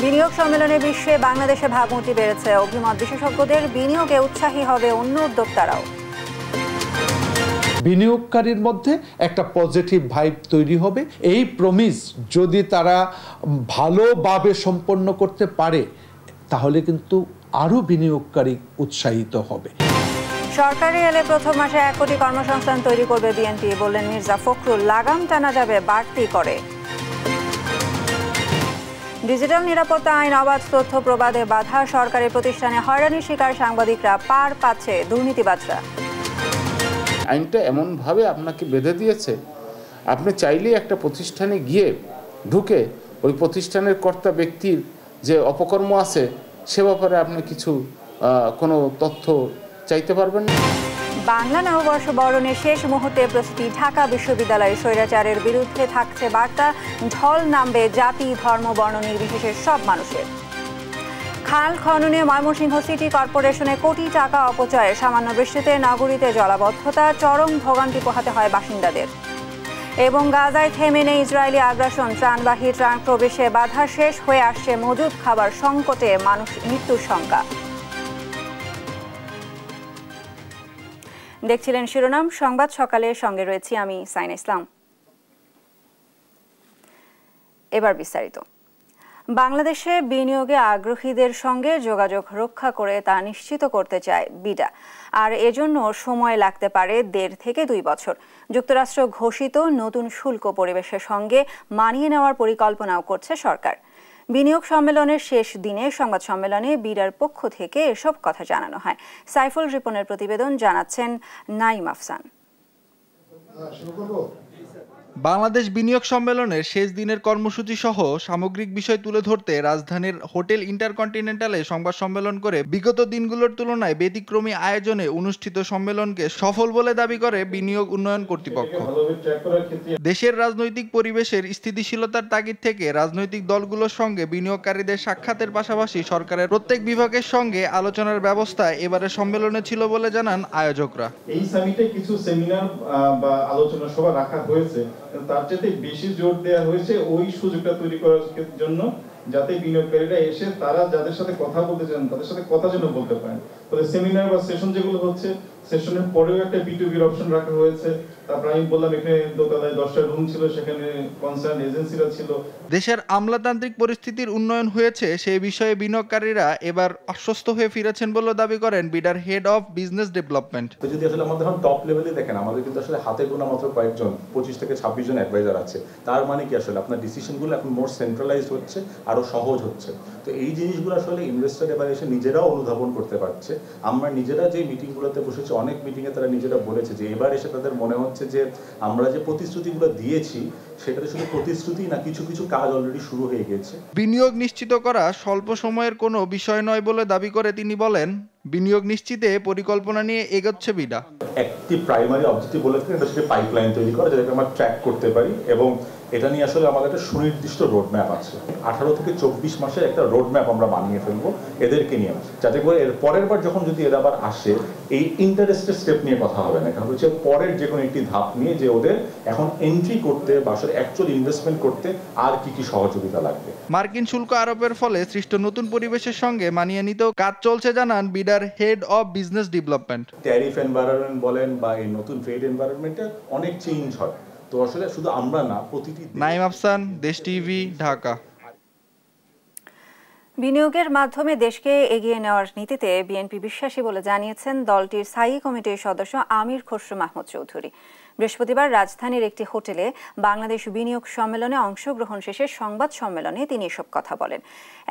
বিনিয়োগ সম্মেলনে বিশ্বে বাংলাদেশে ভাবমূর্তি বেড়েছে। অভিমত বিশেষজ্ঞদের, বিনিয়োগে উৎসাহী হবে অন্য উদ্যোক্তারাও। বিনিয়োগকারীর মধ্যে একটা পজিটিভ ভাইব তৈরি হবে। এই প্রমিস যদি তারা ভালোভাবে সম্পন্ন করতে পারে তাহলে কিন্তু আরও বিনিয়োগকারী উৎসাহিত হবে। সরকারি এলে প্রথম মাসে 1 কোটি কর্মসংস্থান তৈরি করবে বিএনপি, বললেন মির্জা ফখরুল। লাগাম টানা যাবে বাড়তি করে। ডিজিটাল নিরাপত্তা আইন অবাধ তথ্য প্রবাদে বাধা। সরকারি প্রতিষ্ঠানে হয়রানির শিকার সাংবাদিকরা, পার পাচ্ছে দুর্নীতিবাজরা। আইনটা এমনভাবে আপনাকে বেঁধে দিয়েছে, আপনি চাইলেই একটা প্রতিষ্ঠানে গিয়ে ঢুকে ওই প্রতিষ্ঠানের কর্তা ব্যক্তির যে অপকর্ম আছে সে ব্যাপারে আপনি কোনো তথ্য চাইতে পারবেন না। বাংলা নববর্ষ বরণের শেষ মুহূর্তে প্রস্তুতি। ঢাকা বিশ্ববিদ্যালয়ের স্বৈরাচারের বিরুদ্ধে থাকছে বার্তা। ঢল নামবে জাতি, ধর্ম, বর্ণ নির্বিশেষে সব মানুষের। খাল খননে ময়মনসিংহ সিটি কর্পোরেশনে কোটি টাকা অপচয়। সামান্য বৃষ্টিতে নগরীতে জলাবদ্ধতা, চরম ভোগান্তি পোহাতে হয় বাসিন্দাদের। এবং গাজায় থেমে নেই ইসরায়েলি আগ্রাসন। ত্রাণবাহী ট্রাক প্রবেশে বাধা। শেষ হয়ে আসছে মজুদ খাবার সংকটে মানুষ মৃত্যুর শঙ্কা। দেখছিলেন শিরোনাম সংবাদ সকালের সঙ্গে রয়েছি আমি সাইনা ইসলাম। এবার বিস্তারিত। বাংলাদেশে বিনিয়োগে আগ্রহীদের সঙ্গে যোগাযোগ রক্ষা করে তা নিশ্চিত করতে চায় বিডা, আর এজন্য সময় লাগতে পারে 1.5 থেকে 2 বছর। যুক্তরাষ্ট্র ঘোষিত নতুন শুল্ক পরিবেশের সঙ্গে মানিয়ে নেওয়ার পরিকল্পনাও করছে সরকার। বিনিয়োগ সম্মেলনের শেষ দিনে সংবাদ সম্মেলনে বিডার পক্ষ থেকে এসব কথা জানানো হয়। সাইফুল রিপনের প্রতিবেদন, জানাচ্ছেন নাইম আফসান। বাংলাদেশ বিনিয়োগ সম্মেলনের শেষ দিনের কর্মসূচি সহ সামগ্রিক বিষয় তুলে ধরতে রাজধানীর হোটেল ইন্টারকন্টিনেন্টালে সংবাদ সম্মেলন করে বিগত দিনগুলোর তুলনায় ব্যতিক্রমী আয়োজনে অনুষ্ঠিত সম্মেলনকে সফল বলে দাবি করে বিনিয়োগ উন্নয়ন কর্তৃপক্ষ। দেশের রাজনৈতিক পরিবেশের স্থিতিশীলতার তাগিদ থেকে রাজনৈতিক দলগুলোর সঙ্গে বিনিয়োগকারীদের সাক্ষাতের পাশাপাশি সরকারের প্রত্যেক বিভাগের সঙ্গে আলোচনার ব্যবস্থা এবারে সম্মেলনে ছিল বলে জানান আয়োজকরা। এই সামিটে কিছু সেমিনার বা আলোচনা সভা রাখা হয়েছে, তার চেয়ে বেশি জোর দেওয়া হয়েছে ওই সুযোগটা তৈরি করার জন্য, যাতে বিনিয়োগকারীরা এসে তারা যাদের সাথে কথা বলতে চান তাদের সাথে কথা যেন বলতে পারেন। তবে সেমিনার বা সেশন যেগুলো হচ্ছে, সেশনের পরেও একটা B2B অপশন রাখা হয়েছে। তারপর আমি বললাম এখানে দোতলায় 10টা রুম ছিল, সেখানে কনসার্ন এজেন্সিরা ছিল। দেশের আমলাতান্ত্রিক পরিস্থিতির উন্নয়ন হয়েছে সেই বিষয়ে বিনিয়োগকারীরা এবার আশ্বস্ত হয়ে ফিরেছেন বলে দাবি করেন বিডার হেড অফ বিজনেস ডেভেলপমেন্ট। যদি আসলে আমাদের টপ লেভেলে দেখেন, আমাদের কিন্তু আসলে হাতে গোনা মাত্র কয়েকজন, 25 থেকে 26 জন অ্যাডভাইজার আছে। তার মানে কি আসলে আপনার ডিসিশনগুলো এখন মোর সেন্ট্রালাইজড হচ্ছে, আরো সহজ হচ্ছে। তো এই জিনিসগুলো আসলে ইনভেস্টর এবার এসে নিজেরাও অনুধাবন করতে পারছে। আমরা নিজেরা যে মিটিংগুলোতে বসেছি, অনেক মিটিংয়ে তারা নিজেরা বলেছে যে এবার এসে তাদের মনে হচ্ছে যে আমরা যে প্রতিশ্রুতিগুলো দিয়েছি সেটাতে শুধু প্রতিশ্রুতি না, কিছু কিছু কাজ অলরেডি শুরু হয়ে গেছে। বিনিয়োগ নিশ্চিত করা স্বল্প সময়ের কোনো বিষয় নয় বলে দাবি করে তিনি বলেন, বিনিয়োগ নিশ্চিতে পরিকল্পনা নিয়ে এগোচ্ছে বিডা। একটি প্রাইমারি অবজেক্টিভ বলে থাকেন, এটা সেটা পাইপলাইন তৈরি করা, যেটাকে আমরা ট্র্যাক করতে পারি, এবং এটা নিয়ে আসলে আমাদের একটা সুনির্দিষ্ট রোডম্যাপ আছে। 18 থেকে 24 মাসের একটা রোডম্যাপ আমরা বানিয়ে ফেলবো এদেরকে নিয়ে, যাতে করে এর পরের বার যখন যদি এরা আবার আসে এই ইন্টারেস্টের স্টেপ নিয়ে কথা হবে না, কারণ হচ্ছে পরের যে কোনো একটি ধাপ নিয়ে যে ওদের এখন এন্ট্রি করতে বা আসলে অ্যাকচুয়াল ইনভেস্টমেন্ট করতে আর কি কি সহযোগিতা লাগবে। মার্কিন শুল্ক আরোপের ফলে সৃষ্ট নতুন পরিবেশের সঙ্গে মানিয়ে নিতেও কাজ চলছে জানান বিডার head of business development. Tariff environment বলেন বা এই নতুন ট্রেড এনভায়রনমেন্টে অনেক চেঞ্জ হয়, তো আসলে শুধু আমরা না, প্রতিটি। নাইম আফসান, দেশ টিভি, ঢাকা। বিনিয়োগের মাধ্যমে দেশকে এগিয়ে নেওয়ার নীতিতে বিএনপি বিশ্বাসী বলে জানিয়েছেন দলটির স্থায়ী কমিটির সদস্য আমির খসরু মাহমুদ চৌধুরী। বৃহস্পতিবার রাজধানীর একটি হোটেলে বাংলাদেশ বিনিয়োগ সম্মেলনে অংশগ্রহণ শেষে সংবাদ সম্মেলনে তিনি এসব কথা বলেন।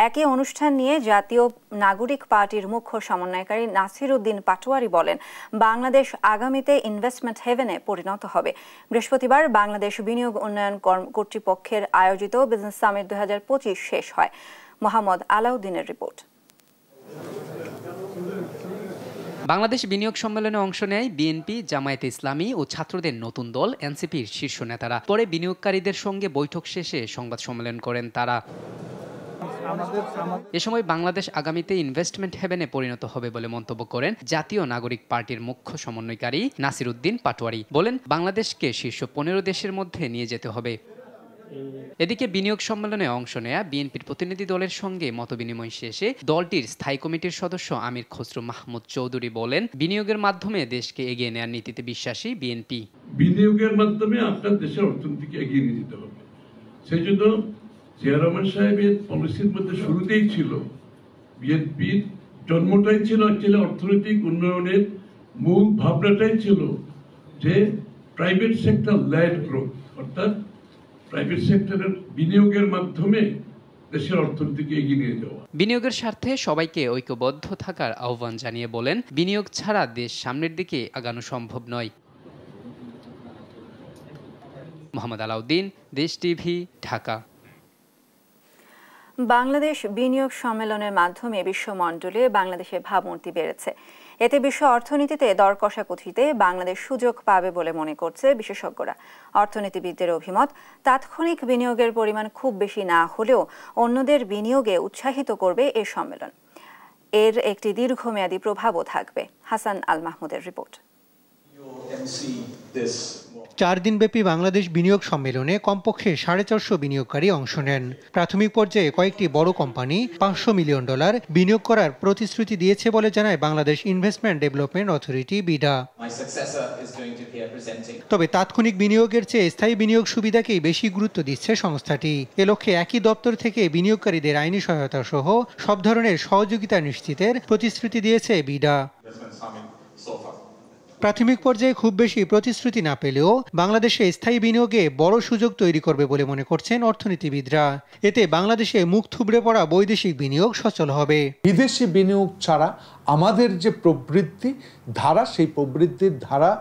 একই অনুষ্ঠান নিয়ে জাতীয় নাগরিক পার্টির মুখ্য সমন্বয়কারী নাসির উদ্দিন পাটোয়ারি বলেন, বাংলাদেশ আগামীতে ইনভেস্টমেন্ট হেভেনে পরিণত হবে। বৃহস্পতিবার বাংলাদেশ বিনিয়োগ উন্নয়ন কর্তৃপক্ষের আয়োজিত বিজনেস সামিট 2025 শেষ হয়। মোহাম্মদ আলাউদ্দিনের রিপোর্ট। বাংলাদেশ বিনিয়োগ সম্মেলনে অংশ নেয় বিএনপি, জামায়াতে ইসলামী ও ছাত্রদের নতুন দল এনসিপির শীর্ষ নেতারা। পরে বিনিয়োগকারীদের সঙ্গে বৈঠক শেষে সংবাদ সম্মেলন করেন তারা। এ সময় বাংলাদেশ আগামীতে ইনভেস্টমেন্ট হেভেনে পরিণত হবে বলে মন্তব্য করেন জাতীয় নাগরিক পার্টির মুখ্য সমন্বয়কারী নাসির উদ্দিন পাটোয়ারি। বলেন, বাংলাদেশকে শীর্ষ 15 দেশের মধ্যে নিয়ে যেতে হবে। এদিকে বিনিয়োগ সম্মেলনে অংশ নেয়া বিএনপির প্রতিনিধি দলের সঙ্গে মতবিনিময় শেষে দলটির স্থায়ী কমিটির সদস্য আমির খসরু মাহমুদ চৌধুরী বলেন, বিনিয়োগের মাধ্যমে দেশকে এগিয়ে নেওয়ার নীতিতে বিশ্বাসী বিএনপি। বিনিয়োগের মাধ্যমে আপনার দেশের অর্থনীতিকে এগিয়ে নিয়ে যেতে হবে। সেই জন্য জিয়া রহমান সাহেবের পলিসির মধ্যে শুরুতেই ছিল, বিএনপির জন্মটাই ছিল অ্যাকচুয়ালি অর্থনৈতিক উন্নয়নের মূল ভাবনাটাই ছিল যে প্রাইভেট সেক্টর লেড গ্রোথ, অর্থাৎ প্রাইভেট সেক্টরের বিনিয়োগের মাধ্যমে দেশের অর্থনীতিকে এগিয়ে নিয়ে যাওয়া। বিনিয়োগের স্বার্থে সবাইকে ঐক্যবদ্ধ থাকার আহ্বান জানিয়ে বলেন, বিনিয়োগ ছাড়া দেশ সামনের দিকে আগানো সম্ভব নয়। মোহাম্মদ আলাউদ্দিন, দেশ টিভি, ঢাকা। বাংলাদেশ বিনিয়োগ সম্মেলনের মাধ্যমে বিশ্বমণ্ডলে বাংলাদেশের ভাবমূর্তি বেড়েছে। এতে বিশ্ব অর্থনীতিতে দর কষাকষিতে বাংলাদেশ সুযোগ পাবে বলে মনে করছে বিশেষজ্ঞরা। অর্থনীতিবিদদের অভিমত, তাৎক্ষণিক বিনিয়োগের পরিমাণ খুব বেশি না হলেও অন্যদের বিনিয়োগে উৎসাহিত করবে এ সম্মেলন। এর একটি দীর্ঘমেয়াদী প্রভাবও থাকবে। হাসান আল মাহমুদের রিপোর্ট। 4 দিনব্যাপী বাংলাদেশ বিনিয়োগ সম্মেলনে কমপক্ষে 450 বিনিয়োগকারী অংশ নেন। প্রাথমিক পর্যায়ে কয়েকটি বড় কোম্পানি $500 মিলিয়ন বিনিয়োগ করার প্রতিশ্রুতি দিয়েছে বলে জানায় Bangladesh investment development authority BIDA. তবে তাৎক্ষণিক বিনিয়োগের চেয়ে স্থায়ী বিনিয়োগ সুবিধাকেই বেশি গুরুত্ব দিচ্ছে সংস্থাটি। এ লক্ষ্যে একই দপ্তর থেকে বিনিয়োগকারীদের আইনি সহায়তা সহ সব ধরনের সহযোগিতা নিশ্চিতের প্রতিশ্রুতি দিয়েছে বিডা। প্রাথমিক পর্যায়ে খুব বেশি প্রতিশ্রুতি না পেলেও বাংলাদেশে স্থায়ী বিনিয়োগে বড় সুযোগ তৈরি করবে বলে মনে করছেন অর্থনীতিবিদরা। এতে বাংলাদেশে মুখ থুবড়ে পড়া বৈদেশিক বিনিয়োগ সচল হবে। বিদেশি বিনিয়োগ ছাড়া আমাদের যে প্রবৃদ্ধি ধারা, সেই প্রবৃদ্ধির ধারা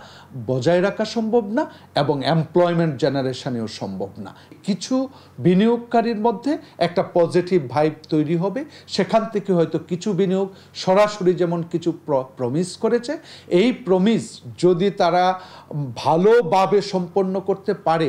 বজায় রাখা সম্ভব না এবং এমপ্লয়মেন্ট জেনারেশনেও সম্ভব না। কিছু বিনিয়োগকারীর মধ্যে একটা পজিটিভ ভাইব তৈরি হবে, সেখান থেকে হয়তো কিছু বিনিয়োগ সরাসরি যেমন কিছু প্রমিস করেছে, এই প্রমিস যদি তারা ভালোভাবে সম্পন্ন করতে পারে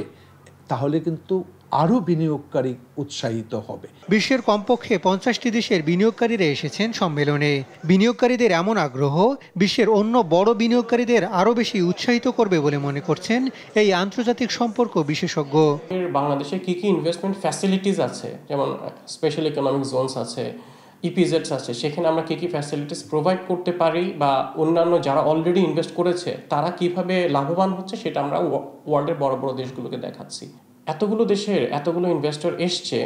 তাহলে কিন্তু আরও বিনিয়োগকারী উৎসাহিত হবে। বিশ্বের কমপক্ষে 50টি দেশের বিনিয়োগকারীরা এসেছেন সম্মেলনে। বিনিয়োগকারীদের এমন আগ্রহ বিশ্বের অন্য বড় বিনিয়োগকারীদের আরও বেশি উৎসাহিত করবে বলে মনে করছেন এই আন্তর্জাতিক সম্পর্ক বিশেষজ্ঞ। বাংলাদেশে কি কি ইনভেস্টমেন্ট ফ্যাসিলিটিস আছে, যেমন স্পেশাল ইকোনমিক জোনস আছে, ইপিজেডস আছে, সেখানে আমরা কি কি ফ্যাসিলিটিস প্রোভাইড করতে পারি বা অন্যান্য যারা অলরেডি ইনভেস্ট করেছে তারা কিভাবে লাভবান হচ্ছে সেটা আমরা ওয়ার্ল্ডের বড় বড় দেশগুলোকে দেখাচ্ছি। এতগুলো দেশের এতগুলো ইনভেস্টর এসছে,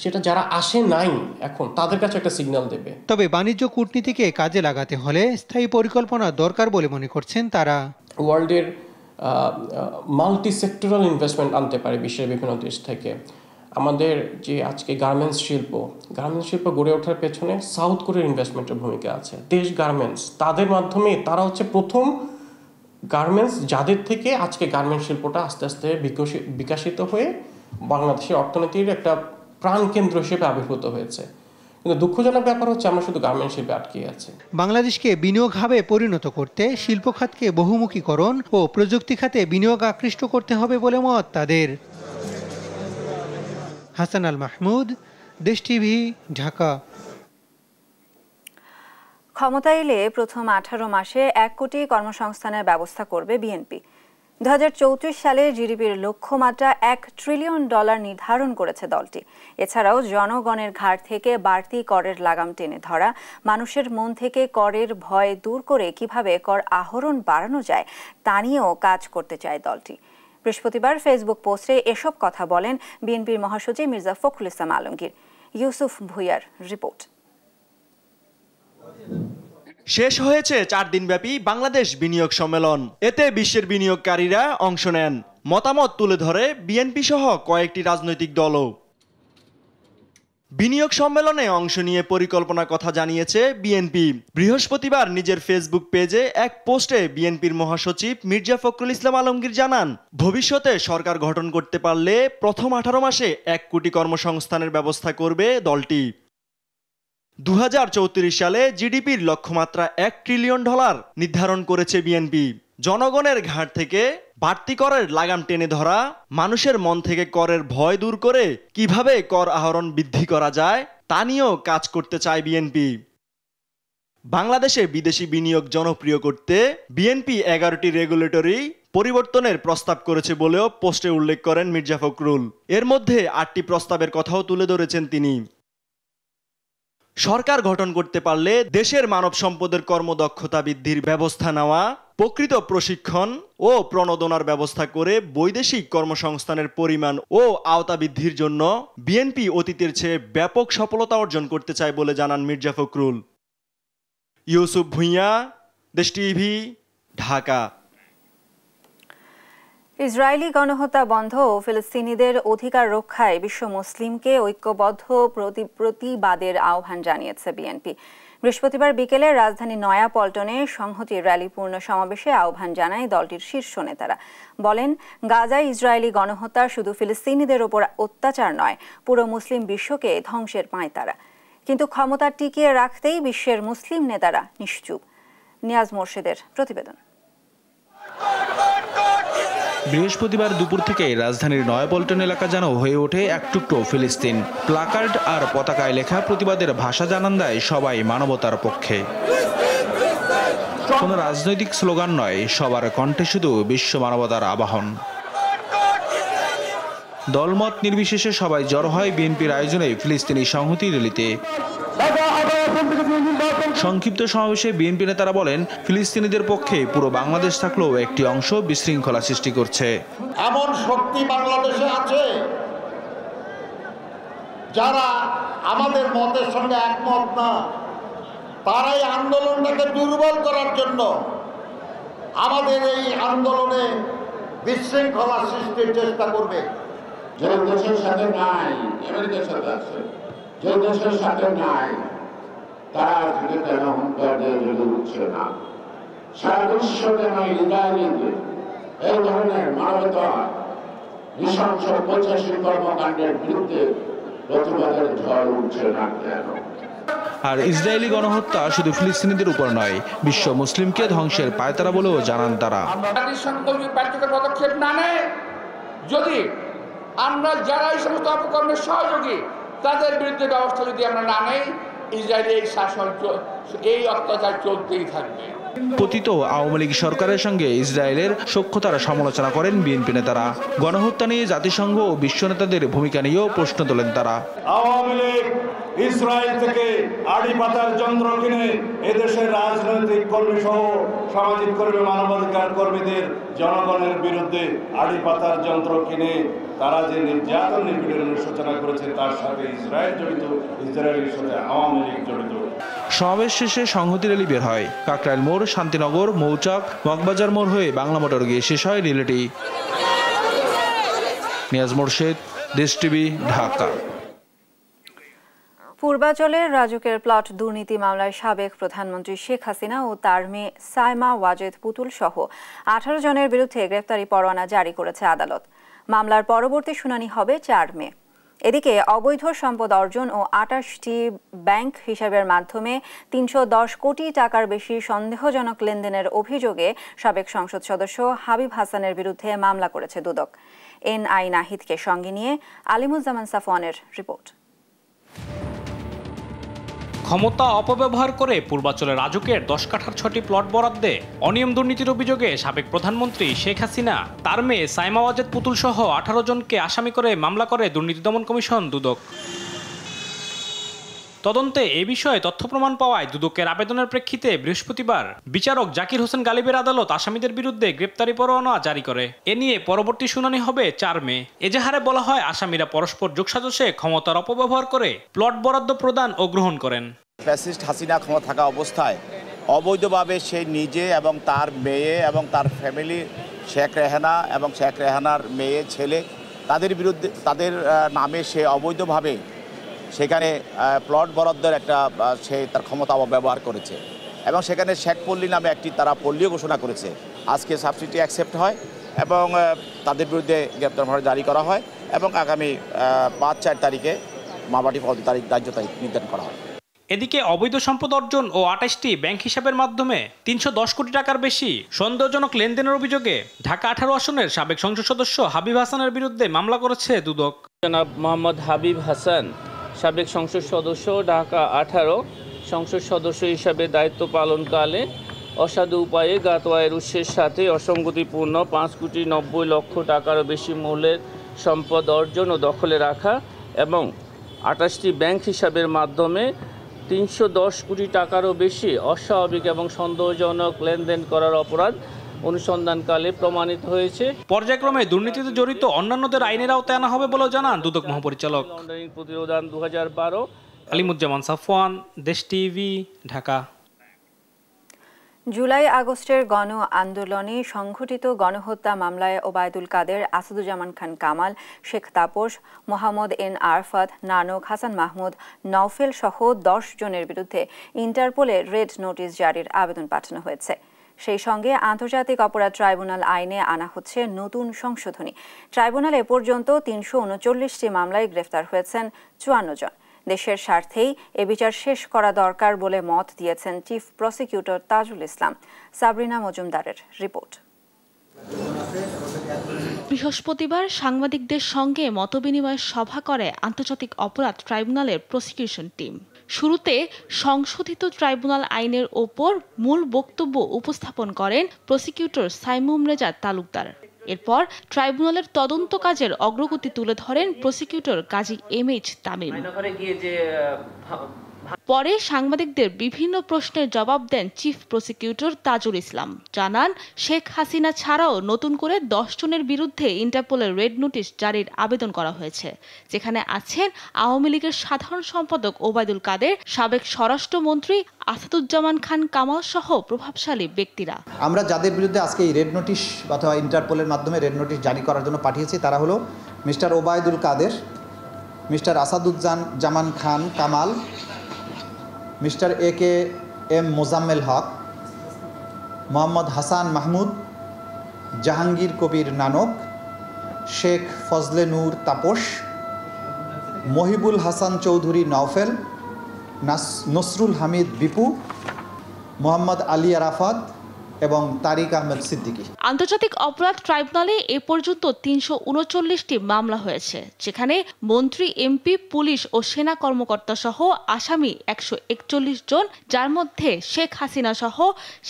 সেটা যারা আসে নাই এখন তাদের কাছে একটা সিগন্যাল দেবে। তবে বাণিজ্য কূটনীতিকে কাজে লাগাতে হলে স্থায়ী পরিকল্পনা দরকার বলে মনে করছেন তারা। ওয়ার্ল্ডের মাল্টি সেক্টরাল ইনভেস্টমেন্ট আনতে পারে বিশ্বের বিভিন্ন দেশ থেকে। আমাদের যে আজকে গার্মেন্টস শিল্প গড়ে ওঠার পেছনে সাউথ কোরিয়ার ইনভেস্টমেন্টের ভূমিকা আছে। দেশ গার্মেন্টস, তাদের মাধ্যমে তারা হচ্ছে প্রথম গার্মেন্টস যাদের থেকে আজকে গার্মেন্টস শিল্পটা আস্তে আস্তে বিকশিত হয়ে বাংলাদেশের অর্থনীতির একটা প্রাণকেন্দ্র হিসেবে আবির্ভূত হয়েছে। কিন্তু দুঃখজনক ব্যাপার হচ্ছে আমরা শুধু গার্মেন্টস শিল্পে আটকে আছি। বাংলাদেশকে বিনিয়োগ হাবে পরিণত করতে শিল্প খাতকে বহুমুখীকরণ ও প্রযুক্তি খাতে বিনিয়োগ আকৃষ্ট করতে হবে বলে মত তাদের। হাসান আল মাহমুদ, দেশ টিভি, ঢাকা। ক্ষমতা এলে প্রথম 18 মাসে 1 কোটি কর্মসংস্থানের ব্যবস্থা করবে বিএনপি। 2034 সালে জিডিপির লক্ষ্যমাত্রা $1 ট্রিলিয়ন নির্ধারণ করেছে দলটি। এছাড়াও জনগণের ঘাড় থেকে বাড়তি করের লাগাম টেনে ধরা, মানুষের মন থেকে করের ভয় দূর করে কিভাবে কর আহরণ বাড়ানো যায় তা নিয়েও কাজ করতে চায় দলটি। বৃহস্পতিবার ফেসবুক পোস্টে এসব কথা বলেন বিএনপির মহাসচিব মির্জা ফখরুল ইসলাম আলমগীর। ইউসুফ ভুইয়ার রিপোর্ট। শেষ হয়েছে 4 দিনব্যাপী বাংলাদেশ বিনিয়োগ সম্মেলন। এতে বিশ্বের বিনিয়োগকারীরা অংশ নেন। মতামত তুলে ধরে বিএনপি সহ কয়েকটি রাজনৈতিক দলও। বিনিয়োগ সম্মেলনে অংশ নিয়ে পরিকল্পনার কথা জানিয়েছে বিএনপি। বৃহস্পতিবার নিজের ফেসবুক পেজে এক পোস্টে বিএনপির মহাসচিব মির্জা ফখরুল ইসলাম আলমগীর জানান, ভবিষ্যতে সরকার গঠন করতে পারলে প্রথম 18 মাসে 1 কোটি কর্মসংস্থানের ব্যবস্থা করবে দলটি। 2034 সালে জিডিপির লক্ষ্যমাত্রা $1 ট্রিলিয়ন নির্ধারণ করেছে বিএনপি। জনগণের ঘাড় থেকে বাড়তি করের লাগাম টেনে ধরা, মানুষের মন থেকে করের ভয় দূর করে কিভাবে কর আহরণ বৃদ্ধি করা যায় তা নিয়েও কাজ করতে চায় বিএনপি। বাংলাদেশে বিদেশি বিনিয়োগ জনপ্রিয় করতে বিএনপি 11টি রেগুলেটরি পরিবর্তনের প্রস্তাব করেছে বলেও পোস্টে উল্লেখ করেন মির্জা ফখরুল। এর মধ্যে 8টি প্রস্তাবের কথাও তুলে ধরেছেন তিনি। সরকার গঠন করতে পারলে দেশের মানব সম্পদের কর্মদক্ষতা বৃদ্ধির ব্যবস্থা নেওয়া, প্রকৃত প্রশিক্ষণ ও প্রণোদনার ব্যবস্থা করে বৈদেশিক কর্মসংস্থানের পরিমাণ ও আওতা বৃদ্ধির জন্য বিএনপি অতীতের চেয়ে ব্যাপক সফলতা অর্জন করতে চায় বলে জানান মির্জা ফখরুল। ইউসুফ ভুঁইয়া, দেশ টিভি, ঢাকা। ইসরায়েলি গণহত্যা বন্ধ ও ফিলিস্তিনিদের অধিকার রক্ষায় বিশ্ব মুসলিমকে ঐক্যবদ্ধ প্রতিবাদের আহ্বান জানিয়েছে বিএনপি। বৃহস্পতিবার বিকেলে রাজধানী নয়াপল্টনে সংহতি র্যালিপূর্ণ সমাবেশে আহ্বান জানায় দলটির শীর্ষ নেতারা। বলেন, গাজায় ইসরায়েলি গণহত্যা শুধু ফিলিস্তিনিদের ওপর অত্যাচার নয়, পুরো মুসলিম বিশ্বকে ধ্বংসের পাঁয়তারা। কিন্তু ক্ষমতা টিকিয়ে রাখতেই বিশ্বের মুসলিম নেতারা নিশ্চুপ। নিয়াজ মোর্শেদের প্রতিবেদন। বৃহস্পতিবার দুপুর থেকে রাজধানীর নয়াপল্টন এলাকা যেন হয়ে ওঠে এক টুকরো ফিলিস্তিন। প্লাকার্ড আর পতাকায় লেখা প্রতিবাদের ভাষা জানান দেয় সবাই মানবতার পক্ষে। কোনো রাজনৈতিক স্লোগান নয়, সবার কণ্ঠে শুধু বিশ্ব মানবতার আবাহন। দলমত নির্বিশেষে সবাই জড়ো হয় বিএনপির আয়োজনে ফিলিস্তিনি সংহতি র্যালিতে। সংক্ষিপ্ত সমাবেশে বিএনপি নেতারা বলেন, ফিলিস্তিনিদের পক্ষে পুরো বাংলাদেশ থাকলেও একটি অংশ বিশৃঙ্খলা সৃষ্টি করছে। এমন শক্তি বাংলাদেশে আছে যারা আমাদের মতের সঙ্গে একমত না, তারাই আন্দোলনটাকে দুর্বল করার জন্য আমাদের এই আন্দোলনে বিশৃঙ্খলা সৃষ্টির চেষ্টা করবে। যে দেশের সাথে নাই, আমেরিকার সাথে আছে, যে দেশের সাথে নাই তারা আজকে কেন হুঙ্কারদের যদি উঠছে না? সারা বিশ্ব কেন ইসরায়েলিদের এই ধরনের মানবতা নৃশংস 85 কর্মকাণ্ডের বিরুদ্ধে প্রতিবাদের ঝড় উঠছে না কেন? আর ইসরায়েলি গণহত্যা শুধু ফিলিস্তিনিদের উপর নয়, বিশ্ব মুসলিমকে ধ্বংসের পায়তারা বলেও জানান তারা। পদক্ষেপ না নেয়, যদি আমরা যারা এই সমস্ত অপকর্মের সহযোগী তাদের বিরুদ্ধে ব্যবস্থা যদি আমরা না নেই, ইসরায়েলি এই শাসন, এই অত্যাচার চলতেই থাকবে। পতিত আওয়ামী লীগ সরকারের সঙ্গে ইসরায়েলের সখ্যতার সমালোচনা করেন বিএনপি নেতারা। গণহত্যা নিয়ে জাতিসংঘ ও বিশ্ব নেতাদের ভূমিকা নিয়েও প্রশ্ন তোলেন তারা। আওয়ামী লীগ ইসরায়েল থেকে আড়ি পাতার যন্ত্র কিনে এদেশের রাজনৈতিক কর্মী সহ সামাজিক কর্মী, মানবাধিকার কর্মীদের জনগণের বিরুদ্ধে আড়ি পাতার যন্ত্র কিনে তারা যে নির্যাতন নিপীড়নের সূচনা করেছে, তার সাথে ইসরায়েল জড়িত, ইসরায়েলের সাথে আওয়ামী লীগ জড়িত। সমাবেশ শেষে সংহতি র্যালি বের হয়। কাকরাইল মোড়, শান্তিনগর, মৌচাক, মগবাজার মোড় হয়ে বাংলা মোটর গিয়ে শেষ হয় র্যালিটি। নিয়াজ মোর্শেদ, দেশ টিভি, ঢাকা। পূর্বাঞ্চলের রাজুকের প্লট দুর্নীতি মামলায় সাবেক প্রধানমন্ত্রী শেখ হাসিনা ও তার মেয়ে সাইমা ওয়াজেদ পুতুল সহ 18 জনের বিরুদ্ধে গ্রেফতারি পরোয়ানা জারি করেছে আদালত। মামলার পরবর্তী শুনানি হবে 4 মে। এদিকে অবৈধ সম্পদ অর্জন ও 28টি ব্যাংক হিসাবের মাধ্যমে 310 কোটি টাকার বেশি সন্দেহজনক লেনদেনের অভিযোগে সাবেক সংসদ সদস্য হাবিব হাসানের বিরুদ্ধে মামলা করেছে দুদক। এনআই নাহিদকে সঙ্গে নিয়ে আলিমুজ্জামান সাফওয়ানের রিপোর্ট। ক্ষমতা অপব্যবহার করে পূর্বাঞ্চলের রাজুকের 10 কাঠার 6টি প্লট বরাদ্দে অনিয়ম দুর্নীতির অভিযোগে সাবেক প্রধানমন্ত্রী শেখ হাসিনা, তার মেয়ে সাইমা ওয়াজেদ পুতুল সহ 18 জনকে আসামি করে মামলা করে দুর্নীতি দমন কমিশন দুদক। তদন্তে এ বিষয়ে তথ্য প্রমাণ পাওয়ায় দুদকের আবেদনের প্রেক্ষিতে বৃহস্পতিবার বিচারক জাকির হোসেন গালিবের আদালত আসামিদের বিরুদ্ধে গ্রেপ্তারি পরোয়ানা জারি করে। এ নিয়ে পরবর্তী শুনানি হবে 4 মে। এজাহারে বলা হয়, আসামিরা পরস্পর যোগসাজশে ক্ষমতার অপব্যবহার করে প্লট বরাদ্দ প্রদান ও গ্রহণ করেন। ফ্যাসিস্ট হাসিনা ক্ষমতা থাকা অবস্থায় অবৈধভাবে সে নিজে এবং তার মেয়ে এবং তার ফ্যামিলি, শেখ রেহানা এবং শেখ রেহানার মেয়ে, ছেলে, তাদের বিরুদ্ধে, তাদের নামে সে অবৈধভাবে সেখানে প্লট বরাদ্দের একটা সে তার ক্ষমতা অপব্যবহার করেছে এবং সেখানে শেখ পল্লী নামে একটি তারা পল্লীও ঘোষণা করেছে। আজকে সাবসিডি অ্যাকসেপ্ট হয় এবং তাদের বিরুদ্ধে গ্রেপ্তার পরোয়ানা জারি করা হয় এবং আগামী 5-4 তারিখে মামলাটি পরবর্তী তারিখ, ধার্য তারিখ নির্ধারণ করা হয়। এদিকে অবৈধ সম্পদ অর্জন ও 28টি ব্যাংক হিসাবের মাধ্যমে 310 কোটি টাকার বেশি সন্দেহজনক লেনদেনের অভিযোগে ঢাকা 18 আসনের সাবেক সংসদ সদস্য হাবিব হাসানের বিরুদ্ধে মামলা করেছে দুদক। জনাব মোহাম্মদ হাবিব হাসান, সাবেক সংসদ সদস্য, ঢাকা 18, সংসদ সদস্য হিসাবে দায়িত্ব পালনকালে অসাধু উপায়ে জ্ঞাত আয়ের উৎসের সাথে অসঙ্গতিপূর্ণ 5,90,00,000 টাকারও বেশি মূল্যের সম্পদ অর্জন ও দখলে রাখা এবং 28টি ব্যাংক হিসাবের মাধ্যমে 310 কোটি টাকারও বেশি অস্বাভাবিক এবং সন্দেহজনক লেনদেন করার অপরাধ অনুসন্ধানকালে প্রমাণিত হয়েছে। পর্যায়ক্রমে দুর্নীতিতে জড়িত অন্যান্যদের আইনের আওতায় আনা হবে বলে জানান দুদক মহাপরিচালক। প্রতিরোধ 2012। আলিমুজ্জামান সাফওয়ান, দেশ টিভি, ঢাকা। জুলাই আগস্টের গণ আন্দোলনে সংঘটিত গণহত্যা মামলায় ওবায়দুল কাদের, আসাদুজ্জামান খান কামাল, শেখ তাপস, মোহাম্মদ এন আরফাত, নানক, হাসান মাহমুদ, নওফেল সহ 10 জনের বিরুদ্ধে ইন্টারপোলে রেড নোটিশ জারির আবেদন পাঠানো হয়েছে। সেই সঙ্গে আন্তর্জাতিক অপরাধ ট্রাইব্যুনাল আইনে আনা হচ্ছে নতুন সংশোধনী। ট্রাইব্যুনাল এ পর্যন্ত 339টি মামলায় গ্রেফতার হয়েছেন 54 জন। দেশের স্বার্থেই এ বিচার শেষ করা দরকার বলে মত দিয়েছেন চিফ প্রসিকিউটর তাজুল ইসলাম। সাবরিনা মজুমদারের রিপোর্ট। বৃহস্পতিবার সাংবাদিকদের সঙ্গে মতবিনিময় সভা করে আন্তর্জাতিক অপরাধ ট্রাইব্যুনালের প্রসিকিউশন টিম। শুরুতে সংশোধিত ট্রাইব্যুনাল আইনের ওপর মূল বক্তব্য উপস্থাপন করেন প্রসিকিউটর সাইমুম রেজা তালুকদার। এরপর ট্রাইব্যুনালের তদন্ত কাজের অগ্রগতি তুলে ধরেন প্রসিকিউটর কাজী এমএইচ তামিম। পরে সাংবাদিকদের বিভিন্ন প্রশ্নের জবাব দেন চিফ প্রসিকিউটর তাজুল ইসলাম। জানান, শেখ হাসিনা ছাড়াও নতুন করে 10 জনের বিরুদ্ধে ইন্টারপোলের রেড নোটিশ জারির আবেদন করা হয়েছে, যেখানে আছেন আওয়ামী লীগের সাধারণ সম্পাদক ওবায়দুল কাদের, সাবেক স্বরাষ্ট্রমন্ত্রী আসাদুজ্জামান খান কামাল সহ প্রভাবশালী ব্যক্তিরা। আমরা যাদের বিরুদ্ধে আজকে এই রেড নোটিশ অথবা ইন্টারপোলের মাধ্যমে রেড নোটিশ জারি করার জন্য পাঠিয়েছি তারা হলো mister Obaidul Quader, mister Asaduzzaman Khan Kamal, mister AKM Mozammel Haque, Mohammad Hasan Mahmud, Jahangir Kabir Nanak, Sheikh Fazle Noor Taposh, Mohibul Hasan Chowdhury Naufel, Nasrul Hamid Bipu, Mohammad Ali Arafat এবং তারিক আহমেদ সিদ্দিকী। আন্তর্জাতিক অপরাধ ট্রাইব্যুনালে এ পর্যন্ত 339টি মামলা হয়েছে, যেখানে মন্ত্রী, এমপি, পুলিশ ও সেনা কর্মকর্তা সহ আসামি 141 জন, যার মধ্যে শেখ হাসিনা সহ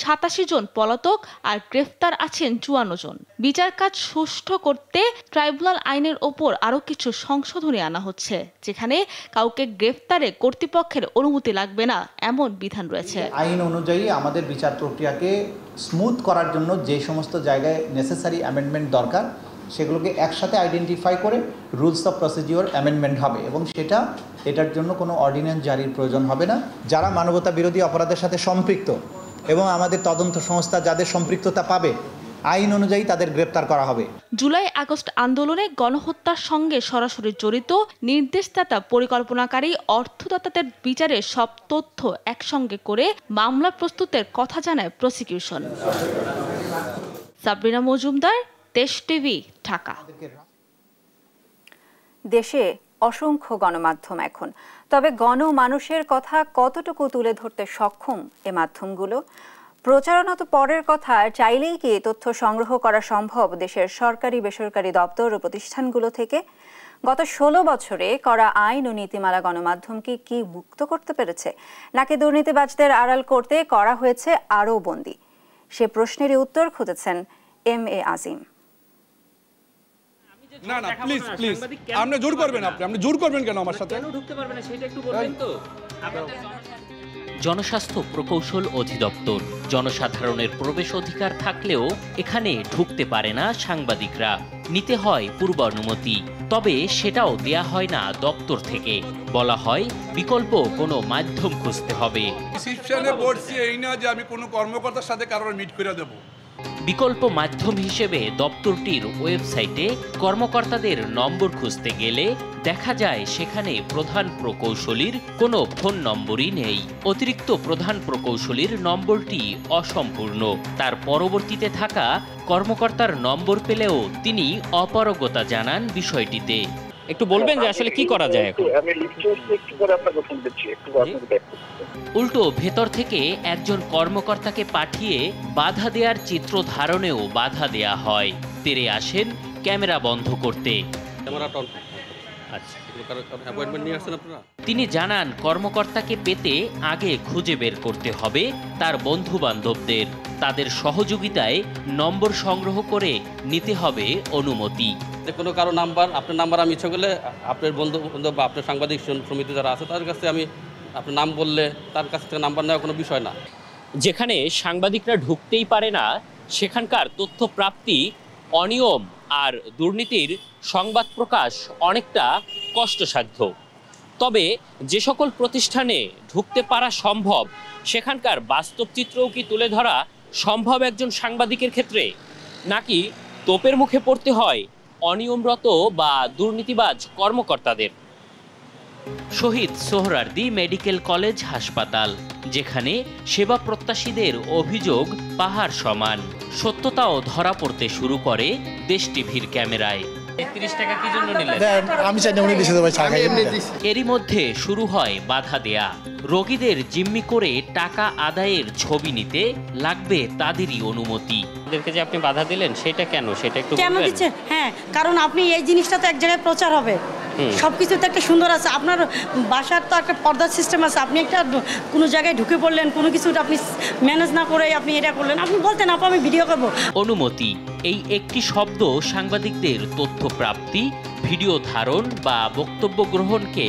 87 জন পলাতক আর গ্রেফতার আছেন 54 জন। বিচার কাজ সুষ্ঠু করতে ট্রাইব্যুনাল আইনের ওপর আরও কিছু সংশোধনী আনা হচ্ছে, যেখানে কাউকে গ্রেফতারে কর্তৃপক্ষের অনুমতি লাগবে না এমন বিধান রয়েছে। আইন অনুযায়ী আমাদের বিচার প্রক্রিয়াকে স্মুথ করার জন্য যে সমস্ত জায়গায় নেসেসারি অ্যামেন্ডমেন্ট দরকার সেগুলোকে একসাথে আইডেন্টিফাই করে রুলস অফ প্রসিডিওর অ্যামেন্ডমেন্ট হবে এবং এটার জন্য কোনো অর্ডিন্যান্স জারির প্রয়োজন হবে না। যারা মানবতা বিরোধী অপরাধের সাথে সম্পৃক্ত এবং আমাদের তদন্ত সংস্থা যাদের সম্পৃক্ততা পাবে আইন অনুযায়ী তাদের গ্রেপ্তার করা হবে। জুলাই আগস্ট আন্দোলনে গণহত্যার সঙ্গে সরাসরি জড়িত নির্দেশদাতা, পরিকল্পনাকারী, অর্থদাতাদের বিচারে সব তথ্য একসঙ্গে করে মামলা প্রস্তুতের কথা জানায় প্রসিকিউশন। সাবরিনা মজুমদার, দেশ টিভি, ঢাকা। দেশে অসংখ্য গণমাধ্যম এখন, তবে গণমানুষের কথা কতটুকু তুলে ধরতে সক্ষম এ মাধ্যমগুলো? প্রচারণা তো পরের কথা, চাইলেই কি তথ্য সংগ্রহ করা সম্ভব দেশের সরকারি বেসরকারি দপ্তর ও প্রতিষ্ঠানগুলো থেকে? গত 16 বছরে করা আইন ও নীতিমালা গণমাধ্যমকে কি মুক্ত করতে পেরেছে, নাকি দুর্নীতিবাজদের আড়াল করতে করা হয়েছে আরও বন্দী? সে প্রশ্নেরই উত্তর খুঁজেছেন MA আজিম। না না, প্লিজ প্লিজ, আপনি জোর করবেন, আপনি জোর করবেন কেন আমার সাথে? ঢুকতে পারবে না সেটা একটু বলবেন তো। জনস্বাস্থ্য প্রকৌশল অধিদপ্তর, জনসাধারণের প্রবেশ অধিকার থাকলেও এখানে ঢুকতে পারে না সাংবাদিকরা, নিতে হয় পূর্বানুমতি। তবে সেটাও দেয়া হয় না দপ্তর থেকে, বলা হয় বিকল্প কোনো মাধ্যম খুঁজতে হবে। রিসেপশনে বলছি এই না যে আমি কোনো কর্মকর্তার সাথে কারোর মিট করে দেব। বিকল্প মাধ্যম হিসেবে দপ্তরটির ওয়েবসাইটে কর্মকর্তাদের নম্বর খুঁজতে গেলে দেখা যায় সেখানে প্রধান প্রকৌশলীর কোনো ফোন নম্বরই নেই। অতিরিক্ত প্রধান প্রকৌশলীর নম্বরটি অসম্পূর্ণ। তার পরবর্তীতে থাকা কর্মকর্তার নম্বর পেলেও তিনি অপারগতা জানান বিষয়টিতে। একটু বলবেন যে আসলে কি করা যায় এখন? উল্টো ভেতর থেকে একজন কর্মকর্তাকে পাঠিয়ে বাধা দেওয়ার চিত্র ধারণেও বাধা দেয়া হয়। তেরে আসেন ক্যামেরা বন্ধ করতে। তিনি জানান কর্মকর্তাকে পেতে আগে খুঁজে বের করতে হবে তার বন্ধু বান্ধবদের, তাদের সহযোগিতায় নম্বর সংগ্রহ করে নিতে হবে অনুমতি। কোনো কারো নাম্বার, আপনার নাম্বার আমি ইচ্ছা করলে আপনার বন্ধু বান্ধব বা আপনার সাংবাদিক সমিতি যারা আছে তাদের কাছে আমি আপনার নাম বললে তার কাছ থেকে নাম্বার নেওয়া কোনো বিষয় না। যেখানে সাংবাদিকরা ঢুকতেই পারে না সেখানকার তথ্য প্রাপ্তি, অনিয়ম আর দুর্নীতির সংবাদ প্রকাশ অনেকটা কষ্টসাধ্য। তবে যে সকল প্রতিষ্ঠানে ঢুকতে পারা সম্ভব সেখানকার বাস্তব চিত্রও কি তুলে ধরা সম্ভব একজন সাংবাদিকের ক্ষেত্রে, নাকি তোপের মুখে পড়তে হয় অনিয়মরত বা দুর্নীতিবাজ কর্মকর্তাদের? শহীদ সোহরাওয়ার্দী মেডিকেল কলেজ হাসপাতাল, যেখানে সেবা প্রত্যাশীদের অভিযোগ পাহাড় সমান, সত্যতাও ধরা পড়তে শুরু করে দেশ টিভির ক্যামেরায়। 30 টাকা কি জন্য নিলেন? আমি চাই না, উনি দিয়েছে তো ভাই, এরই মধ্যে শুরু হয় বাধা দেয়া। রোগীদের জিম্মি করে টাকা আদায়ের ছবি নিতে লাগবে তাদেরই অনুমতি। ওদেরকে যে আপনি বাধা দিলেন সেটা কেন, সেটা একটু কেন দিচ্ছেন? হ্যাঁ, কারণ আপনি এই জিনিসটা তো এক জায়গায় প্রচার হবে, সবকিছু তো একটা সুন্দর আছে। আপনার বাসার তো একটা পর্দার সিস্টেম আছে, আপনি একটা কোনো জায়গায় ঢুকে পড়লেন, কোনো কিছু আপনি ম্যানেজ না করে আপনি এটা করলেন, আপনি বলতেন আপু আমি ভিডিও করবো। অনুমতি, এই একটি শব্দ সাংবাদিকদের তথ্য প্রাপ্তি, ভিডিও ধারণ বা বক্তব্য গ্রহণকে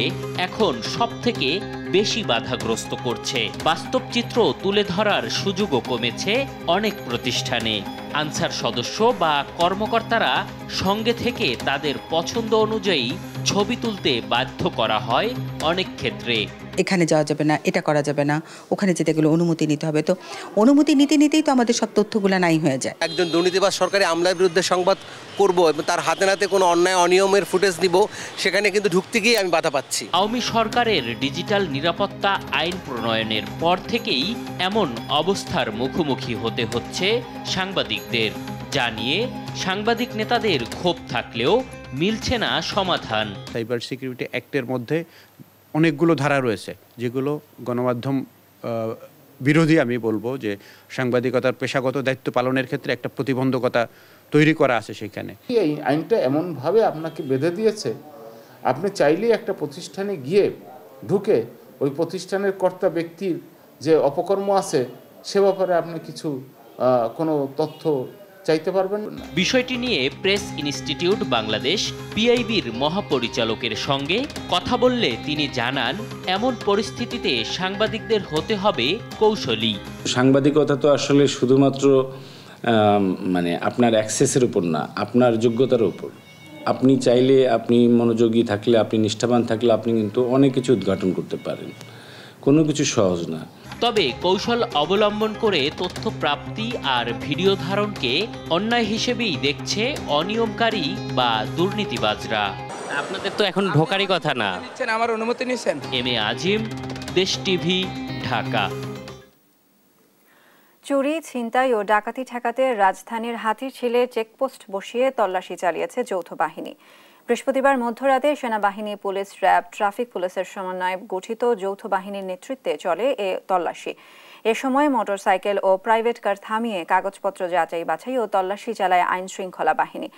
এখন সবথেকে বেশি বাধাগ্রস্ত করছে। বাস্তব চিত্র তুলে ধরার সুযোগও কমেছে অনেক প্রতিষ্ঠানে। আনসার সদস্য বা কর্মকর্তারা সঙ্গে থেকে তাদের পছন্দ অনুযায়ী ছবি তুলতে বাধ্য করা হয় অনেক ক্ষেত্রে। এখানে যাওয়া যাবে না, এটা করা যাবে না, ওখানে যেতে গেলে অনুমতি নিতে হবে। তো অনুমতি নিতে নিতেই তো আমাদের সব তথ্যগুলো নাই হয়ে যায়। একজন দুর্নীতিবাজ সরকারি আমলার বিরুদ্ধে সংবাদ করব এবং তার হাতে নাতে কোনো অন্যায় অনিয়মের ফুটেজ নিব, সেখানে কিন্তু ঢুকতে গিয়ে আমি বাধা পাচ্ছি। আওয়ামী সরকারের ডিজিটাল নিরাপত্তা আইন প্রণয়নের পর থেকেই এমন অবস্থার মুখোমুখি হতে হচ্ছে সাংবাদিকদের, জানিয়ে সাংবাদিক নেতাদের ক্ষোভ থাকলেও মিলছে না সমাধান। সাইবার সিকিউরিটি অ্যাক্টের মধ্যে অনেকগুলো ধারা রয়েছে যেগুলো গণমাধ্যম বিরোধী। আমি বলবো যে সাংবাদিকতার পেশাগত দায়িত্ব পালনের ক্ষেত্রে একটা প্রতিবন্ধকতা তৈরি করা আছে সেখানে। এই আইনটা এমনভাবে আপনাকে বেঁধে দিয়েছে, আপনি চাইলেই একটা প্রতিষ্ঠানে গিয়ে ঢুকে ওই প্রতিষ্ঠানের কর্তা ব্যক্তির যে অপকর্ম আছে সে ব্যাপারে আপনি কিছু কোনো তথ্য চাইতে পারবেন না। বিষয়টি নিয়ে প্রেস ইনস্টিটিউট বাংলাদেশ পিআইবির মহাপরিচালকের সঙ্গে কথা বললে তিনি জানান, এমন পরিস্থিতিতে সাংবাদিকদের হতে হবে কৌশলী। সাংবাদিকতা তো আসলে শুধুমাত্র মানে আপনার অ্যাক্সেসের উপর না, আপনার যোগ্যতার উপর। আপনি চাইলে, আপনি মনোযোগী থাকলে, আপনি নিষ্ঠাবান থাকলে আপনি কিন্তু অনেক কিছু উদ্ঘাটন করতে পারেন। কোনো কিছু সহজ না। তবে কৌশল অবলম্বন করে তথ্য প্রাপ্তি আর ভিডিও ধারণকে অন্যায় হিসেবেই দেখছে অনিয়মকারী বা দুর্নীতিবাজরা। আপনাদের তো এখন ঢোকারই কথা না। আমার অনুমতি নিছেন। এম এ আজিম, দেশ টিভি, ঢাকা। চুরি, ছিনতাই ও ডাকাতি ঠেকাতে রাজধানীর হাতিরঝিলে চেকপোস্ট বসিয়ে তল্লাশি চালিয়েছে যৌথ বাহিনী। বৃহস্পতিবার মধ্যরাতে সেনাবাহিনী, পুলিশ, র্যাব, ট্রাফিক পুলিশের সমন্বয়ে গঠিত যৌথ বাহিনীর নেতৃত্বে চলে এ তল্লাশি। এ সময় মোটরসাইকেল ও প্রাইভেট কার থামিয়ে কাগজপত্র যাচাই বাছাই ও তল্লাশি চালায় আইন শৃঙ্খলা বাহিনী।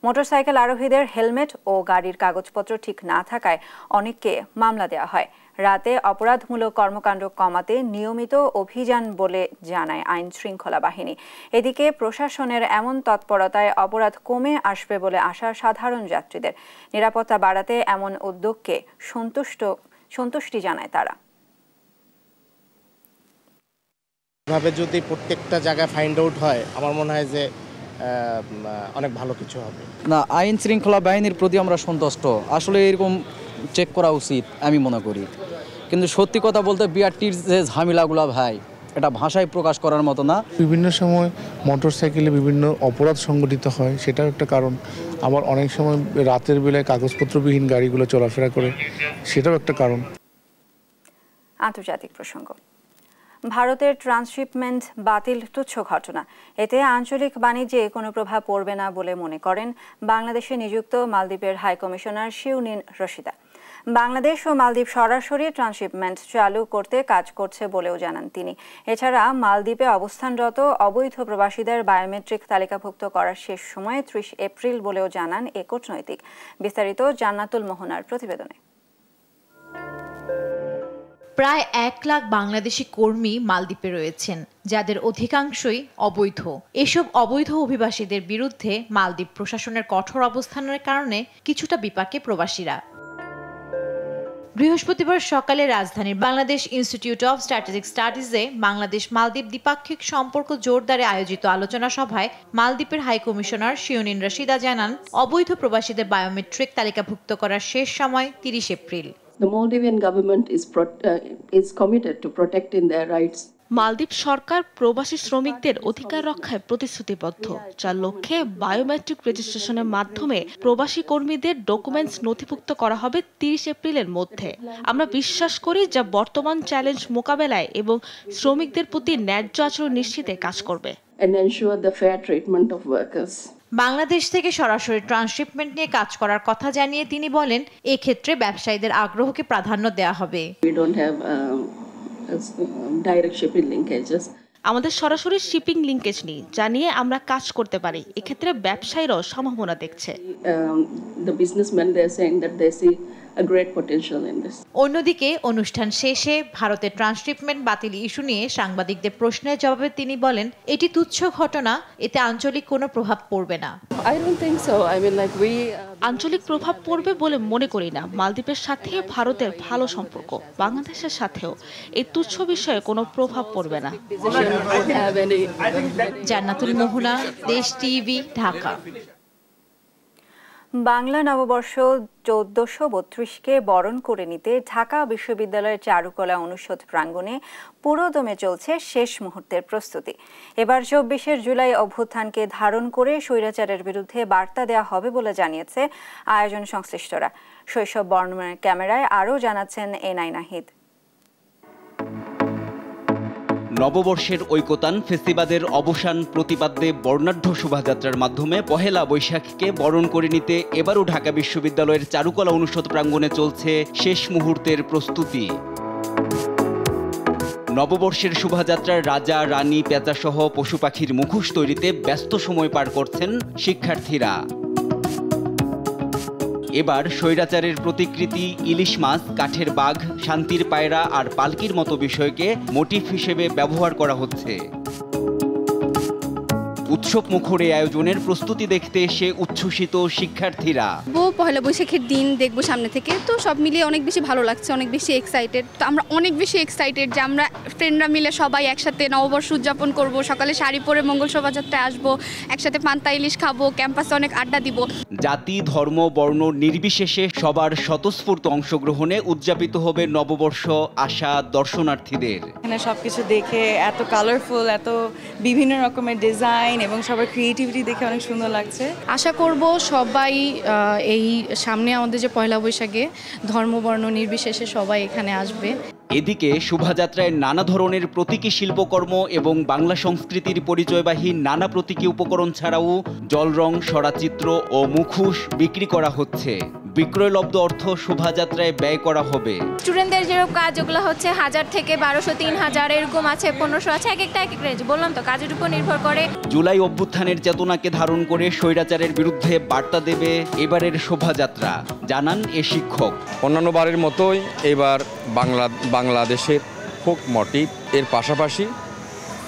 মোটরসাইকেল আরোহীদের হেলমেট ও গাড়ির কাগজপত্র ঠিক না থাকায় অনেককে মামলা দেওয়া হয়। রাতে অপরাধমূলক কর্মকাণ্ড কমাতে নিয়মিত অভিযান বলে জানায় আইন শৃঙ্খলা বাহিনী। এদিকে প্রশাসনের এমন তৎপরতায় অপরাধ কমে আসবে বলে আশা সাধারণ যাত্রীদের। নিরাপত্তা বাড়াতে এমন উদ্যোগকে সন্তুষ্টি জানায় তারা। এভাবে যদি প্রত্যেকটা জায়গায় ফাইন্ড আউট হয়, আমার মনে হয় যে অনেক ভালো কিছু হবে। না, আইন শৃঙ্খলা বাহিনীর প্রতি আমরা সন্তুষ্ট। আসলে এরকম চেক করা উচিত আমি মনে করি। কিন্তু সত্যি কথা বলতে বিআরটির যে ঝামেলাগুলো ভাই, এটা ভাষায় প্রকাশ করার মতো না। বিভিন্ন সময় মোটরসাইকেলে বিভিন্ন অপরাধ সংঘটিত হয়, সেটাও একটা কারণ। আবার অনেক সময় রাতের বেলায় কাগজপত্রবিহীন গাড়িগুলো চলাফেরা করে, সেটাও একটা কারণ। আন্তর্জাতিক প্রসঙ্গ। ভারতের ট্রান্সশিপমেন্ট বাতিল তুচ্ছ ঘটনা, এতে আঞ্চলিক বাণিজ্যে কোনো প্রভাব পড়বে না বলে মনে করেন বাংলাদেশে নিযুক্ত মালদ্বীপের হাইকমিশনার শিউনিন রশিদা। বাংলাদেশ ও মালদ্বীপ সরাসরি ট্রান্সশিপমেন্ট চালু করতে কাজ করছে বলেও জানান তিনি। এছাড়া মালদ্বীপে অবস্থানরত অবৈধ প্রবাসীদের বায়োমেট্রিক তালিকাভুক্ত করার শেষ সময় 30 এপ্রিল বলেও জানান এ কূটনৈতিক। বিস্তারিত জান্নাতুল মোহনার প্রতিবেদনে। প্রায় 1 লাখ বাংলাদেশি কর্মী মালদ্বীপে রয়েছেন, যাদের অধিকাংশই অবৈধ। এসব অবৈধ অভিবাসীদের বিরুদ্ধে মালদ্বীপ প্রশাসনের কঠোর অবস্থানের কারণে কিছুটা বিপাকে প্রবাসীরা। বৃহস্পতিবার সকালে রাজধানীর বাংলাদেশ ইনস্টিটিউট অব স্ট্র্যাটেজিক স্টাডিজে বাংলাদেশ মালদ্বীপ দ্বিপাক্ষিক সম্পর্ক জোরদারে আয়োজিত আলোচনা সভায় মালদ্বীপের হাই কমিশনার শিওনিন রাশিদা জানান, অবৈধ প্রবাসীদের বায়োমেট্রিক তালিকাভুক্ত করার শেষ সময় 30 April. The Maldivian government is committed to protecting their rights. মালদ্বীপ সরকার প্রবাসী শ্রমিকদের অধিকার রক্ষায় প্রতিশ্রুতিবদ্ধ, যার লক্ষ্যে বায়োমেট্রিক রেজিস্ট্রেশনের মাধ্যমে প্রবাসী কর্মীদের ডকুমেন্টস নথিভুক্ত করা হবে 30 এপ্রিলের মধ্যে। আমরা বিশ্বাস করি যা বর্তমান চ্যালেঞ্জ মোকাবেলায় এবং শ্রমিকদের প্রতি ন্যায্য আচরণ নিশ্চিতে কাজ করবে। And ensure the fair treatment of workers. Bangladesh থেকে সরাসরি ট্রান্সশিপমেন্ট নিয়ে কাজ করার কথা জানিয়ে তিনি বলেন, এক্ষেত্রে ব্যবসায়ীদের আগ্রহকে প্রাধান্য দেওয়া হবে। We don't have direct shipping linkages. আমাদের সরাসরি শিপিং লিংকেজ নেই, যা নিয়ে আমরা কাজ করতে পারি। এক্ষেত্রে ব্যবসায়ীরাও সম্ভাবনা দেখছে। The businessmen, they are saying that they see a great potential in this. অন্যদিকে অনুষ্ঠান শেষে ভারতের ট্রান্সশিপমেন্ট বাতিল ইস্যু নিয়ে সাংবাদিকদের প্রশ্নের জবাবে তিনি বলেন, এটি তুচ্ছ ঘটনা, এতে আঞ্চলিক কোনো প্রভাব পড়বে না। I don't think so. I mean, like আঞ্চলিক প্রভাব পড়বে বলে মনে করি না। মালদ্বীপের সাথে ভারতের ভালো সম্পর্ক, বাংলাদেশের সাথেও এই তুচ্ছ বিষয়ে কোনো প্রভাব পড়বে না। জান্নাতুল মোহনা, দেশ টিভি, ঢাকা। বাংলা নববর্ষ 1432কে বরণ করে নিতে ঢাকা বিশ্ববিদ্যালয়ের চারুকলা অনুষদ প্রাঙ্গণে পুরোদমে চলছে শেষ মুহূর্তের প্রস্তুতি। এবার 24 জুলাই অভ্যুত্থানকে ধারণ করে স্বৈরাচারের বিরুদ্ধে বার্তা দেওয়া হবে বলে জানিয়েছে আয়োজন সংশ্লিষ্টরা। শৈশব বর্ণনার ক্যামেরায় আরও জানাচ্ছেন এনআই নাহিদ। নববর্ষের ঐকতান ফেস্টিভালের অবসান প্রতিপাদ্যে বর্ণাঢ্য শোভাযাত্রার মাধ্যমে পহেলা বৈশাখকে বরণ করে নিতে এবারও ঢাকা বিশ্ববিদ্যালয়ের চারুকলা অনুষদ প্রাঙ্গণে চলছে শেষ মুহূর্তের প্রস্তুতি। নববর্ষের শোভাযাত্রার রাজা, রানী, পেঁচাসহ পশু পাখির মুখোশ তৈরিতে ব্যস্ত সময় পার করছেন শিক্ষার্থীরা। এবার স্বৈরাচারের প্রতিকৃতি, ইলিশ মাছ, কাঠের বাঘ, শান্তির পায়রা আর পালকির মতো বিষয়কে মোটিভ হিসেবে ব্যবহার করা হচ্ছে। উৎসব মুখর এই আয়োজনের প্রস্তুতি দেখতে এসে উচ্ছ্বসিত শিক্ষার্থীরা। পহেলা বৈশাখের দিন দেখবো সামনে থেকে, তো সব মিলিয়ে অনেক বেশি ভালো লাগছে, অনেক বেশি এক্সাইটেড। তো আমরা অনেক বেশি এক্সাইটেড যে আমরা ফ্রেন্ডরা মিলে সবাই একসাথে নববর্ষ উদযাপন করব। সকালে শাড়ি পরে মঙ্গল শোভাযাত্রায় আসবো, একসাথে পান্তা ইলিশ খাবো, ক্যাম্পাসে অনেক আড্ডা দিব। জাতি, ধর্ম, বর্ণ নির্বিশেষে সবার স্বতঃস্ফূর্ত অংশগ্রহণে উদযাপিত হবে নববর্ষ আশা দর্শনার্থীদের। এখানে সবকিছু দেখে এত কালারফুল, এত বিভিন্ন রকমের ডিজাইন এবং সবার ক্রিয়েটিভিটি দেখে অনেক সুন্দর লাগছে। আশা করব সবাই এই সামনে আমাদের যে পয়লা বৈশাখে ধর্ম বর্ণ নির্বিশেষে সবাই এখানে আসবে। এদিকে শোভাযাত্রায় নানা ধরনের প্রতীকী শিল্পকর্ম এবং বাংলা সংস্কৃতির পরিচয়বাহী নানা প্রতীকী উপকরণ ছাড়াও জলরং, সরাচিত্র ও মুখোশ বিক্রি করা হচ্ছে। বিক্রয়লব্ধ অর্থ শোভাযাত্রায় ব্যয় করা হবে। স্টুডেন্টদের যেরকম কাজ, ওগুলো হচ্ছে 1000 থেকে 1200, 3000 এরকম আছে, 1500 আছে, এক একটা এক এক রেঞ্জ। বললাম তো, কাজের উপর নির্ভর করে। জুলাই অভ্যুত্থানের চেতনাকে ধারণ করে স্বৈরাচারের বিরুদ্ধে বার্তা দেবে এবারের শোভাযাত্রা, জানান এ শিক্ষক। অন্যান্য বারের মতোই এবার বাংলাদেশের ফোক মোটিভ এর পাশাপাশি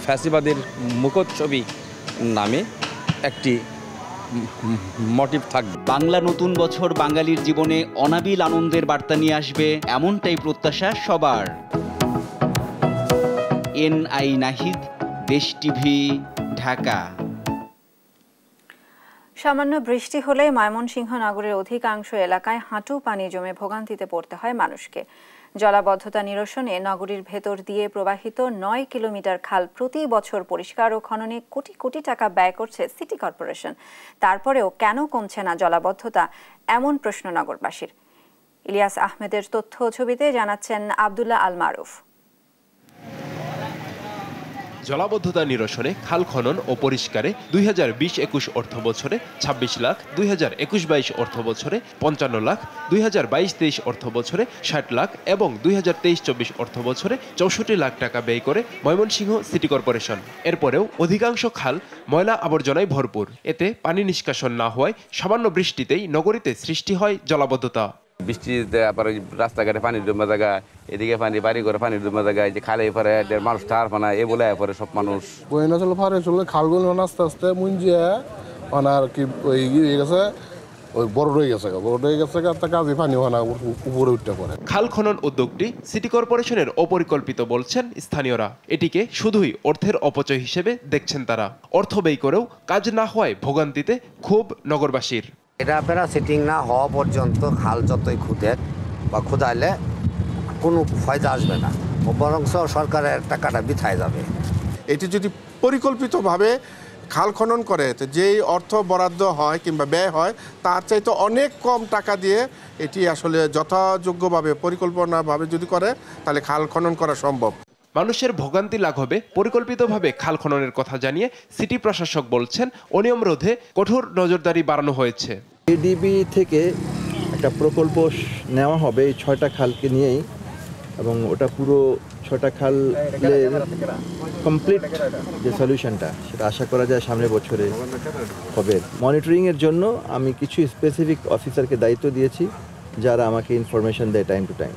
ফ্যাসিবাদের মুখচ্ছবি নামে একটি মোটিভ থাকবে। বাংলা নতুন বছর বাঙালির জীবনে অনাবিল আনন্দের বার্তা নিয়ে আসবে, এমনটাই প্রত্যাশা সবার। এনআই নাহিদ, দেশ টিভি, ঢাকা। সামান্য বৃষ্টি হলে ময়মনসিংহ নগরের অধিকাংশ এলাকায় হাঁটু পানি জমে ভোগান্তিতে পড়তে হয় মানুষকে। জলাবদ্ধতা নিরসনে নগরীর ভেতর দিয়ে প্রবাহিত 9 কিলোমিটার খাল প্রতি বছর পরিষ্কার ও খননে কোটি কোটি টাকা ব্যয় করছে সিটি কর্পোরেশন। তারপরেও কেন কমছে না জলাবদ্ধতা, এমন প্রশ্ন নগরবাসীর। ইলিয়াস আহমেদের তথ্য ছবিতে জানাচ্ছেন আব্দুল্লাহ আল মারুফ। জলাবদ্ধতা নিরসনে খাল খনন ও পরিষ্কারে 2020-21 অর্থ বছরে 26 লাখ, 2021-22 অর্থ বছরে 55 লাখ, 2022-23 অর্থ বছরে 60 লাখ এবং 2023-24 অর্থ বছরে 64 লাখ টাকা ব্যয় করে ময়মনসিংহ সিটি কর্পোরেশন। এরপরেও অধিকাংশ খাল ময়লা আবর্জনায় ভরপুর। এতে পানি নিষ্কাশন না হওয়ায় সামান্য বৃষ্টিতেই নগরীতে সৃষ্টি হয় জলাবদ্ধতা। বৃষ্টিতে রাস্তাঘাটে পানি জমা জায়গা, এদিকে পানি বাড়ি করে পানি জমা জায়গা, যে খালে পরে মানুষ টার পানা এ বলে পরে সব মানুষ বইনা চলে পারে চলে খালগুলো আস্তে আস্তে মুঞ্জিয়া আর কি ওই ইয়ে গেছে, ওই বড় রয়ে গেছে কাজে পানি হয় না উপরে উঠতে পারে। খাল খনন উদ্যোগটি সিটি কর্পোরেশনের অপরিকল্পিত বলছেন স্থানীয়রা। এটিকে শুধুই অর্থের অপচয় হিসেবে দেখছেন তারা। অর্থ ব্যয় করেও কাজ না হওয়ায় ভোগান্তিতে ক্ষোভ নগরবাসীর। এটা আপনারা সেটিং না হওয়া পর্যন্ত খাল যতই খুদেন বা খুদাইলে কোনো ফায়দা আসবে না, বরং সরকারের টাকাটা বৃথায় যাবে। এটি যদি পরিকল্পিতভাবে খাল খনন করে যেই অর্থ বরাদ্দ হয় কিংবা ব্যয় হয় তার চাইতে অনেক কম টাকা দিয়ে এটি আসলে যথাযোগ্যভাবে পরিকল্পনাভাবে যদি করে তাহলে খাল খনন করা সম্ভব। মানুষের ভোগান্তি লাঘবে পরিকল্পিতভাবে খাল খননের কথা জানিয়ে সিটি প্রশাসক বলছেন অনিয়ম রোধে কঠোর নজরদারি বাড়ানো হয়েছে। এডিবি থেকে একটা প্রকল্প নেওয়া হবে এই 6টা খালকে নিয়েই, এবং ওটা পুরো 6টা খালের কমপ্লিট যে সলিউশনটা সেটা আশা করা যায় সামনের বছরে হবে। মনিটরিংয়ের জন্য আমি কিছু স্পেসিফিক অফিসারকে দায়িত্ব দিয়েছি যারা আমাকে ইনফরমেশন দেয় টাইম টু টাইম।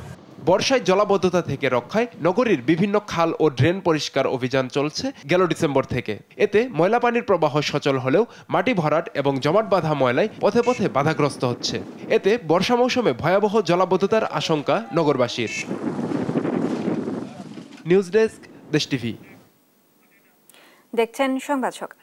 বর্ষায় জলাবদ্ধতা থেকে রক্ষায় নগরীর বিভিন্ন খাল ও ড্রেন পরিষ্কার অভিযান চলছে গেল ডিসেম্বর থেকে। এতে ময়লা পানির প্রবাহ সচল হলেও মাটি ভরাট এবং জমাট বাঁধা ময়লায় পথে পথে বাধাগ্রস্ত হচ্ছে। এতে বর্ষা মৌসুমে ভয়াবহ জলাবদ্ধতার আশঙ্কা নগরবাসীর। নিউজ ডেস্ক, দেশ টিভি। দেখছেন সংবাদ সকাল।